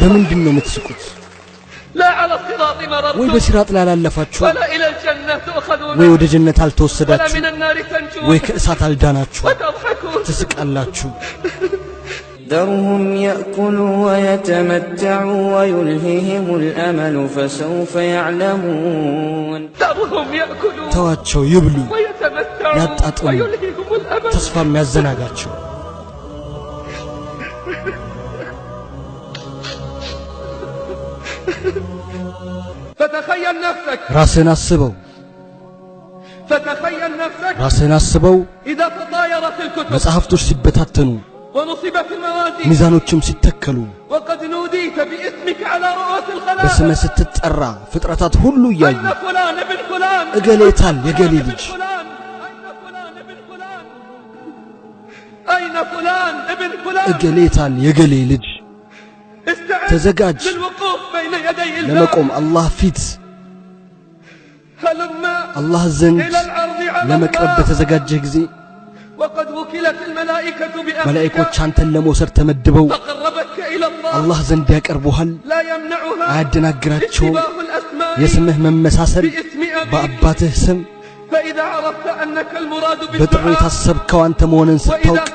በምንድን ነው የምትስቁት? ወይ በሲራጥ ላይ አላለፋችሁ? ወይ ወደ ጀነት አልተወሰዳችሁ? ወይ ከእሳት አልዳናችሁ? ትስቃላችሁ። ذرهم يأكلوا ويتمتعوا ويلههم الأمل فسوف يعلمون ተዋቸው ይብሉ ያጣጥሙ ተስፋም ያዘናጋቸው فتخيل نفسك راسن አስበው فتخيل نفسك راسن አስበው إذا تطايرت الكتب መጽሐፍቶች ሲበታተኑ ونصبت الموازين ሚዛኖችም ሲተከሉ وقد نوديت باسمك على رؤوس الخلائق በስመ ስትጠራ ፍጥረታት ሁሉ ያዩ أين فلان ابن فلان እገሌታል የገሌ ልጅ أين فلان ابن فلان እገሌታል የገሌ ልጅ ተዘጋጅ ለመቆም አላህ ፊት አላህ ዘንድ ለመቅረብ በተዘጋጀህ ጊዜ መላእክቶች አንተን ለመውሰድ ተመድበው አላህ ዘንድ ያቀርቡሃል። አያደናግራቸውም የስምህ መመሳሰል በአባትህ ስም በጥሪ የታሰብከው አንተ መሆንን ስታውቅ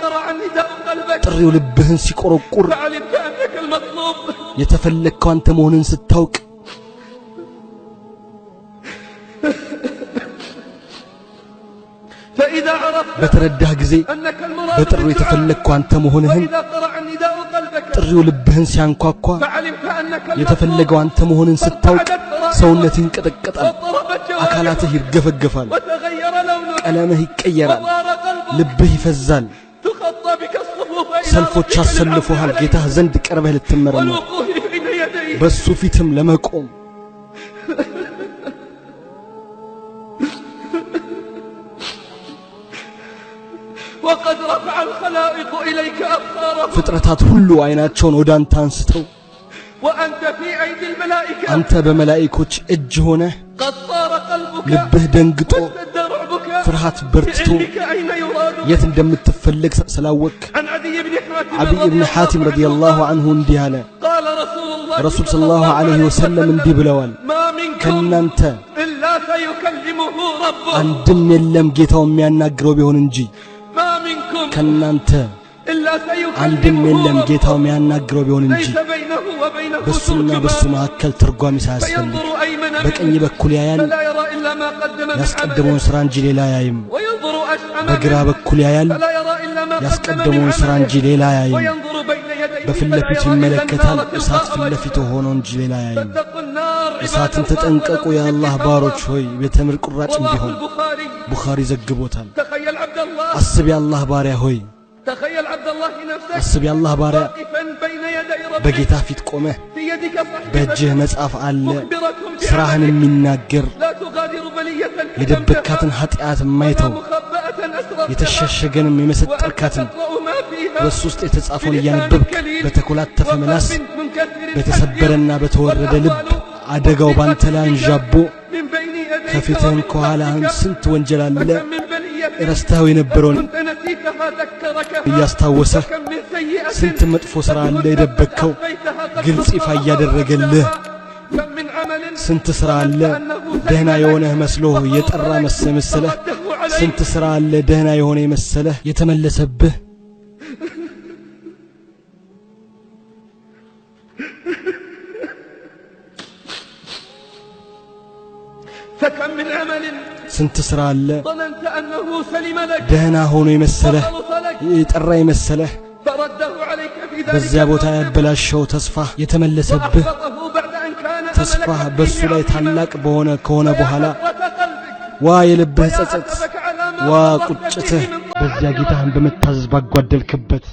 ጥሪው ልብህን ሲቆረቁር የተፈለግከው አንተ መሆንን ስታውቅ በተረዳህ ጊዜ በጥሪው የተፈለግከው አንተ መሆንህን ጥሪው ልብህን ሲያንኳኳ የተፈለገው አንተ መሆንን ስታውቅ ሰውነትህ ይንቀጠቀጣል፣ አካላትህ ይርገፈገፋል፣ ቀለምህ ይቀየራል፣ ልብህ ይፈዛል። ሰልፎች አሰልፎሃል ጌታህ ዘንድ ቀርበህ ልትመረመር በሱ ፊትም ለመቆም وقد رفع الخلائق إليك أبصارهم ፍጥረታት ሁሉ አይናቸውን ወደ አንተ አንስተው وأنت في أيدي الملائكة አንተ በመላእክቶች እጅ ሆነህ قد صار قلبك ልብህ ደንግጦ واشتد رعبك ፍርሃት በርትቶ علمك أين يراد የት እንደምትፈልግ ስላወቅ عن عدي بن حاتم አብይ ኢብኑ ሐቲም ረዲየላሁ ዐንሁ እንዲህ አለ قال رسول الله ረሱል ሰለላሁ ዐለይሂ ወሰለም እንዲህ ብለዋል ما منكم ከናንተ إلا سيكلمه ربه አንድም የለም ጌታው የሚያናግረው ቢሆን እንጂ ما منكم ከናንተ إلا አንድም سيكلمه የለም ربه ጌታው የሚያናግረው ቢሆን እንጂ ليس بينه وبينه በሱና በሱ ترجمان መካከል ተርጓሚ ሳያስፈልግ فينظر أيمن በቀኝ منه በኩል ያያል فلا يرى إلا ما قدم من ያስቀደመውን عمله ሥራ እንጂ ሌላ ያይም وينظر أشأم በግራ منه በኩል ያያል فلا يرى إلا ما قدم من ያስቀደመውን ሥራ እንጂ عمله ሌላ ያይም وينظر بين يديه በፊት فلا ለፊት يرى إلا ይመለከታል النار እሳት تلقاء ፊት ለፊት وجهه ሆኖ እንጂ ሌላ ያይም فاتقوا النار عباد እሳትን الله ተጠንቀቁ ولو የአላህ بسيف ባሮች الله. ሆይ በተምር ቁራጭ رواه ቢሆን البخاري ቡኻሪ ዘግቦታል تخيل عبد الله አስብ የአላህ ባሪያ ሆይ تخيل عبد الله نفسك አስብ የአላህ ባሪያ واقفا بين يدي ربك በጌታ ፊት ቆመህ في يدك በእጅህ صحيفة መጽሐፍ አለ مخبرة ስራህን بعملك የሚናገር لا تغادر بلية كتبتها የደበካትን ኃጢአት ولا የማይተው مخبأة أسررتها የተሸሸገንም وأنت የመሰጠርካትን تقرأ ما فيها በሱ ውስጥ የተጻፈውን እያነበብክ በተኮላተፈ ምላስ وقلب منكسر በተሰበረና በተወረደ ልብ አደጋው ባንተ ላይ አንዣቦ من بين يديك ከፊትህም ومن ከኋላህም خلفك ስንት ወንጀል አለ فكم من بلية ረስተኸው የነበረውን كنت نسيتها ذكركها እያስታወሰህ كم من سيئة ስንት መጥፎ ሥራ አለ የደበቅከው ግልጽ ይፋ እያደረገልህ كم من عمل ስንት ሥራ አለ ደህና የሆነህ መስሎህ የጠራ መሰለህ ስንት ሥራ አለ ደህና የሆነ የመሰለህ የተመለሰብህ فكم من عمل ስንት ሥራ አለ ظننت أنه سلم لك ደህና ሆኖ የመሰለህ وخلص لك የጠራ የመሰለህ فرده عليك في በዚያ ذلك ቦታ ያበላሸው ተስፋ የተመለሰብህ وأحبطه بعد أن كان ተስፋ أملك በሱ فيه ላይ عظيما. ታላቅ ከሆነ በኋላ ويا حسرة قلبك ዋ የልብህ ويا ጸጸት أسفك على ما ዋ فرطت ቁጭትህ فيه من በዚያ طاعة ጌታህን በመታዘዝ ባጓደልክበት